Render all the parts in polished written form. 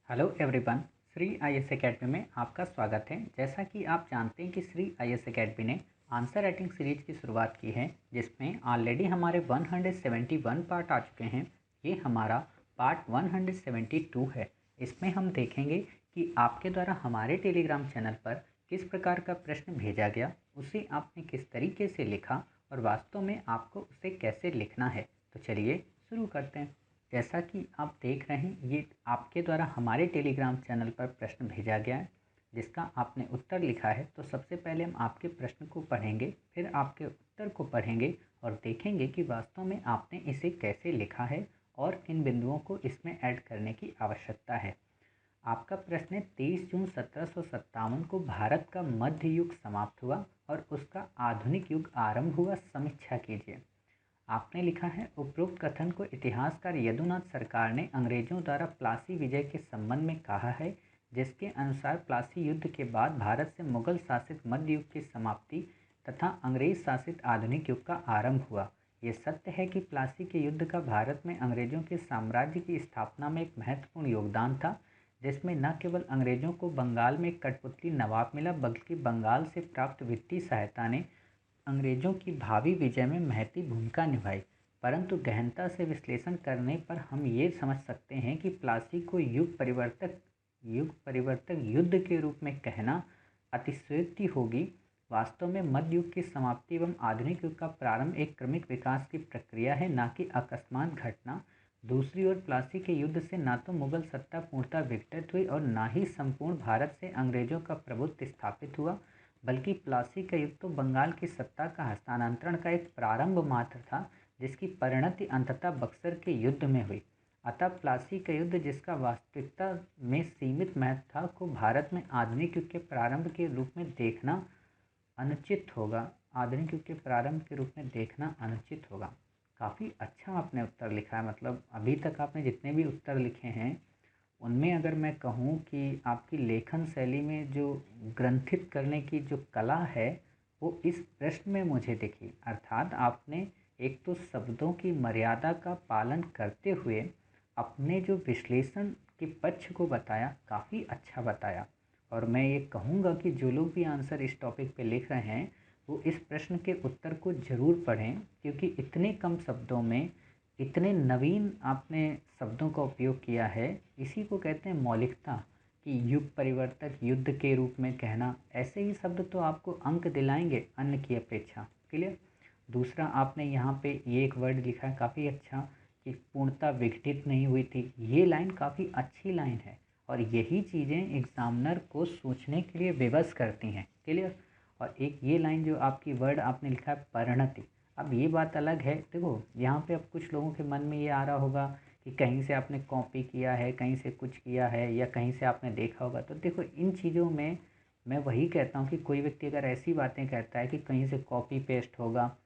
Hello everyone. Shri IAS academy में आपका स्वागत है। जैसा कि आप जानते हैं कि श्री आईएएस एकेडमी ने आंसर राइटिंग सीरीज की शुरुआत की है, जिसमें ऑलरेडी हमारे 171 पार्ट आ चुके हैं। ये हमारा पार्ट 172 है। इसमें हम देखेंगे कि आपके द्वारा हमारे टेलीग्राम चैनल पर किस प्रकार का प्रश्न भेजा गया, उसे आपने किस तरीके से लिखा और वास्तव में आपको उसे कैसे लिखना है। तो चलिए शुरू करते हैं। जैसा कि आप देख रहे हैं, ये आपके द्वारा हमारे टेलीग्राम चैनल पर प्रश्न भेजा गया है, जिसका आपने उत्तर लिखा है। तो सबसे पहले हम आपके प्रश्न को पढ़ेंगे, फिर आपके उत्तर को पढ़ेंगे और देखेंगे कि वास्तव में आपने इसे कैसे लिखा है और किन बिंदुओं को इसमें ऐड करने की आवश्यकता है। आपका प्रश्न है, 23 जून 1757 को भारत का मध्य युग समाप्त हुआ और उसका आधुनिक युग आरंभ हुआ, समीक्षा कीजिए। आपने लिखा है, उपरोक्त कथन को इतिहासकार यदुनाथ सरकार ने अंग्रेजों द्वारा प्लासी विजय के संबंध में कहा है, जिसके अनुसार प्लासी युद्ध के बाद भारत से मुगल शासित मध्य युग की समाप्ति तथा अंग्रेज शासित आधुनिक युग का आरंभ हुआ। ये सत्य है कि प्लासी के युद्ध का भारत में अंग्रेजों के साम्राज्य की स्थापना में एक महत्वपूर्ण योगदान था, जिसमें न केवल अंग्रेजों को बंगाल में एक कठपुतली नवाब मिला, बल्कि बंगाल से प्राप्त वित्तीय सहायता ने अंग्रेजों की भावी विजय में महती भूमिका निभाई। परंतु गहनता से विश्लेषण करने पर हम ये समझ सकते हैं कि प्लासी को युग परिवर्तक युद्ध के रूप में कहना अतिशयोक्ति होगी। वास्तव में मध्य युग की समाप्ति एवं आधुनिक युग का प्रारंभ एक क्रमिक विकास की प्रक्रिया है, न कि अकस्मात घटना। दूसरी ओर प्लासी के युद्ध से न तो मुगल सत्ता पूर्णतः विघटित हुई और न ही संपूर्ण भारत से अंग्रेजों का प्रभुत्व स्थापित हुआ, बल्कि प्लासी का युद्ध तो बंगाल की सत्ता का हस्तांतरण का एक प्रारंभ मात्र था, जिसकी परिणति अंततः बक्सर के युद्ध में हुई। अतः प्लासी का युद्ध, जिसका वास्तविकता में सीमित महत्व था, को भारत में आधुनिक युग के प्रारंभ के रूप में देखना अनुचित होगा। आधुनिक युग के प्रारंभ के रूप में देखना अनुचित होगा। काफ़ी अच्छा आपने उत्तर लिखा है। मतलब अभी तक आपने जितने भी उत्तर लिखे हैं, उनमें अगर मैं कहूँ कि आपकी लेखन शैली में जो ग्रंथित करने की जो कला है, वो इस प्रश्न में मुझे दिखी। अर्थात आपने एक तो शब्दों की मर्यादा का पालन करते हुए अपने जो विश्लेषण के पक्ष को बताया, काफ़ी अच्छा बताया। और मैं ये कहूँगा कि जो लोग भी आंसर इस टॉपिक पे लिख रहे हैं, वो इस प्रश्न के उत्तर को ज़रूर पढ़ें, क्योंकि इतने कम शब्दों में इतने नवीन आपने शब्दों का उपयोग किया है। इसी को कहते हैं मौलिकता, कि युग परिवर्तक युद्ध के रूप में कहना। ऐसे ही शब्द तो आपको अंक दिलाएंगे अन्य की अपेक्षा। क्लियर। दूसरा, आपने यहाँ पे ये एक वर्ड लिखा है काफ़ी अच्छा, कि पूर्णतः विघटित नहीं हुई थी। ये लाइन काफ़ी अच्छी लाइन है और यही चीज़ें एग्जामिनर को सोचने के लिए विवश करती हैं। क्लियर। और एक ये लाइन जो आपकी वर्ड आपने लिखा है, परिणति। अब ये बात अलग है, देखो यहाँ पे अब कुछ लोगों के मन में ये आ रहा होगा कि कहीं से आपने कॉपी किया है, कहीं से कुछ किया है, या कहीं से आपने देखा होगा। तो देखो, इन चीज़ों में मैं वही कहता हूँ कि कोई व्यक्ति अगर ऐसी बातें कहता है कि कहीं से कॉपी पेस्ट होगा,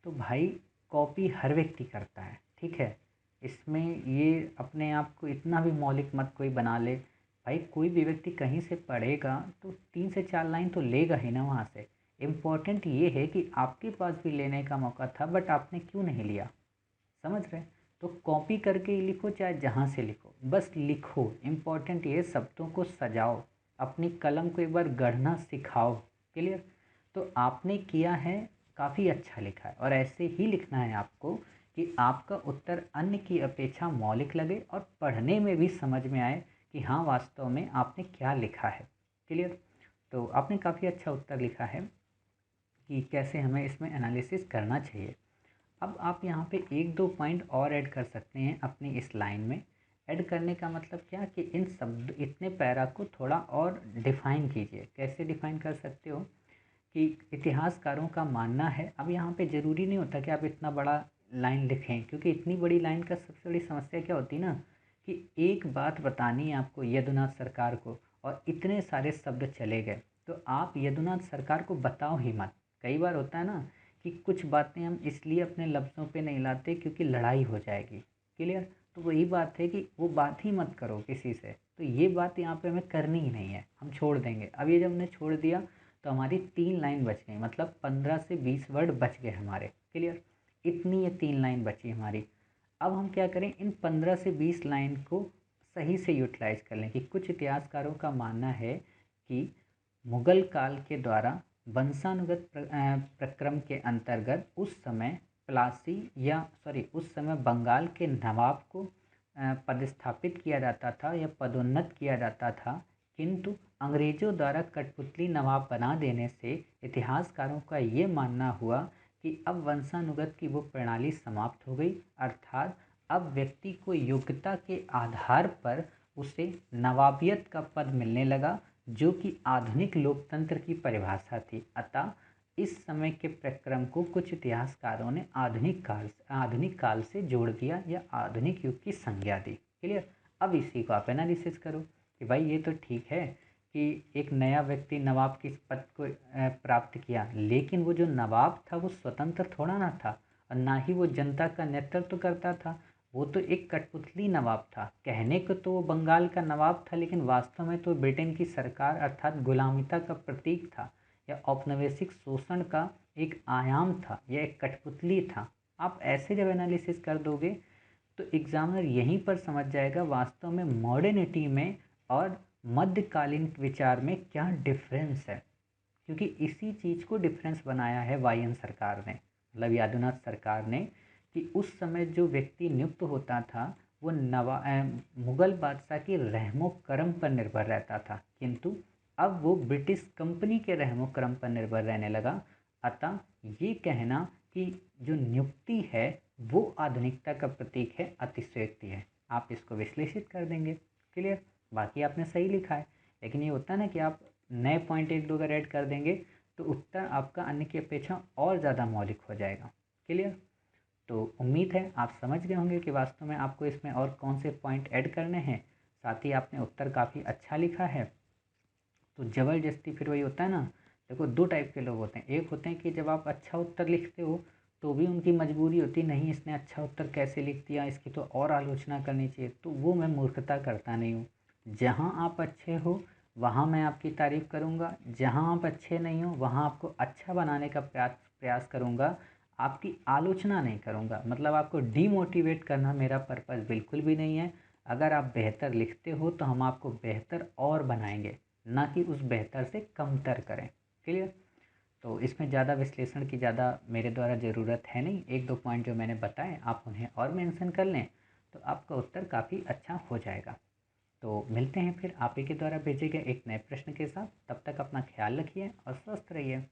तो भाई कॉपी हर व्यक्ति करता है, ठीक है। इसमें ये अपने आप को इतना भी मौलिक मत कोई बना ले। भाई कोई भी व्यक्ति कहीं से पढ़ेगा तो 3 से 4 लाइन तो लेगा ही ना वहाँ से। इम्पोर्टेंट ये है कि आपके पास भी लेने का मौका था, बट आपने क्यों नहीं लिया। समझ रहे। तो कॉपी करके लिखो, चाहे जहाँ से लिखो, बस लिखो। इम्पोर्टेंट ये, शब्दों को सजाओ, अपनी कलम को एक बार गढ़ना सिखाओ। क्लियर। तो आपने किया है, काफ़ी अच्छा लिखा है, और ऐसे ही लिखना है आपको कि आपका उत्तर अन्य की अपेक्षा मौलिक लगे और पढ़ने में भी समझ में आए कि हाँ, वास्तव में आपने क्या लिखा है। क्लियर। तो आपने काफ़ी अच्छा उत्तर लिखा है कि कैसे हमें इसमें एनालिसिस करना चाहिए। अब आप यहाँ पे 1-2 पॉइंट और ऐड कर सकते हैं अपनी इस लाइन में। ऐड करने का मतलब क्या, कि इन शब्द इतने पैरा को थोड़ा और डिफ़ाइन कीजिए। कैसे डिफ़ाइन कर सकते हो, कि इतिहासकारों का मानना है। अब यहाँ पे ज़रूरी नहीं होता कि आप इतना बड़ा लाइन लिखें, क्योंकि इतनी बड़ी लाइन का सबसे बड़ी समस्या क्या होती है ना, कि एक बात बतानी है आपको यदुनाथ सरकार को और इतने सारे शब्द चले गए, तो आप यदुनाथ सरकार को बताओ ही मत। कई बार होता है ना कि कुछ बातें हम इसलिए अपने लफ्ज़ों पे नहीं लाते क्योंकि लड़ाई हो जाएगी। क्लियर। तो वही बात है कि वो बात ही मत करो किसी से। तो ये बात यहाँ पे हमें करनी ही नहीं है, हम छोड़ देंगे। अब ये जब हमने छोड़ दिया, तो हमारी 3 लाइन बच गई, मतलब 15 से 20 वर्ड बच गए हमारे। क्लियर। इतनी ये 3 लाइन बची हमारी। अब हम क्या करें, इन 15 से 20 लाइन को सही से यूटिलाइज कर लें। कि कुछ इतिहासकारों का मानना है कि मुगल काल के द्वारा वंशानुगत प्रक्रम के अंतर्गत उस समय प्लासी या उस समय बंगाल के नवाब को पदस्थापित किया जाता था या पदोन्नत किया जाता था, किंतु अंग्रेजों द्वारा कठपुतली नवाब बना देने से इतिहासकारों का ये मानना हुआ कि अब वंशानुगत की वो प्रणाली समाप्त हो गई, अर्थात अब व्यक्ति को योग्यता के आधार पर उसे नवाबियत का पद मिलने लगा, जो कि आधुनिक लोकतंत्र की परिभाषा थी। अतः इस समय के प्रक्रम को कुछ इतिहासकारों ने आधुनिक काल से जोड़ दिया या आधुनिक युग की संज्ञा दी। क्लियर। अब इसी को आप एनालिसिस करो कि भाई ये तो ठीक है कि एक नया व्यक्ति नवाब के पद को प्राप्त किया, लेकिन वो जो नवाब था वो स्वतंत्र थोड़ा ना था और ना ही वो जनता का नेतृत्व करता था। वो तो एक कठपुतली नवाब था। कहने को तो वो बंगाल का नवाब था, लेकिन वास्तव में तो ब्रिटेन की सरकार अर्थात गुलामिता का प्रतीक था या औपनिवेशिक शोषण का एक आयाम था या एक कठपुतली था। आप ऐसे जब एनालिसिस कर दोगे तो एग्जामिनर यहीं पर समझ जाएगा वास्तव में मॉडर्निटी में और मध्यकालीन विचार में क्या डिफरेंस है, क्योंकि इसी चीज़ को डिफरेंस बनाया है वायन सरकार ने, मतलब यादवनाथ सरकार ने, कि उस समय जो व्यक्ति नियुक्त होता था वो मुगल बादशाह की रहमो करम पर निर्भर रहता था, किंतु अब वो ब्रिटिश कंपनी के रहमो करम पर निर्भर रहने लगा। अतः ये कहना कि जो नियुक्ति है वो आधुनिकता का प्रतीक है, अतिशयोक्ति है। आप इसको विश्लेषित कर देंगे। क्लियर। बाकी आपने सही लिखा है, लेकिन ये होता है ना कि आप नए पॉइंट एक दो अगर ऐड कर देंगे तो उत्तर आपका अन्य की अपेक्षा और ज़्यादा मौलिक हो जाएगा। क्लियर। तो उम्मीद है आप समझ गए होंगे कि वास्तव में आपको इसमें और कौन से पॉइंट ऐड करने हैं। साथ ही आपने उत्तर काफ़ी अच्छा लिखा है। तो ज़बरदस्ती फिर वही होता है ना, देखो दो टाइप के लोग होते हैं। एक होते हैं कि जब आप अच्छा उत्तर लिखते हो तो भी उनकी मजबूरी होती नहीं, इसने अच्छा उत्तर कैसे लिख दिया, इसकी तो और आलोचना करनी चाहिए। तो वो मैं मूर्खता करता नहीं हूँ। जहाँ आप अच्छे हो वहाँ मैं आपकी तारीफ़ करूँगा, जहाँ आप अच्छे नहीं हो वहाँ आपको अच्छा बनाने का प्रयास करूँगा, आपकी आलोचना नहीं करूँगा। मतलब आपको डीमोटिवेट करना मेरा पर्पज़ बिल्कुल भी नहीं है। अगर आप बेहतर लिखते हो तो हम आपको बेहतर और बनाएंगे, ना कि उस बेहतर से कमतर करें। क्लियर। तो इसमें ज़्यादा विश्लेषण की ज़्यादा मेरे द्वारा ज़रूरत है नहीं। एक दो पॉइंट जो मैंने बताए आप उन्हें और मेंशन कर लें तो आपका उत्तर काफ़ी अच्छा हो जाएगा। तो मिलते हैं फिर आप ही के द्वारा भेजे गए एक नए प्रश्न के साथ। तब तक अपना ख्याल रखिए और स्वस्थ रहिए।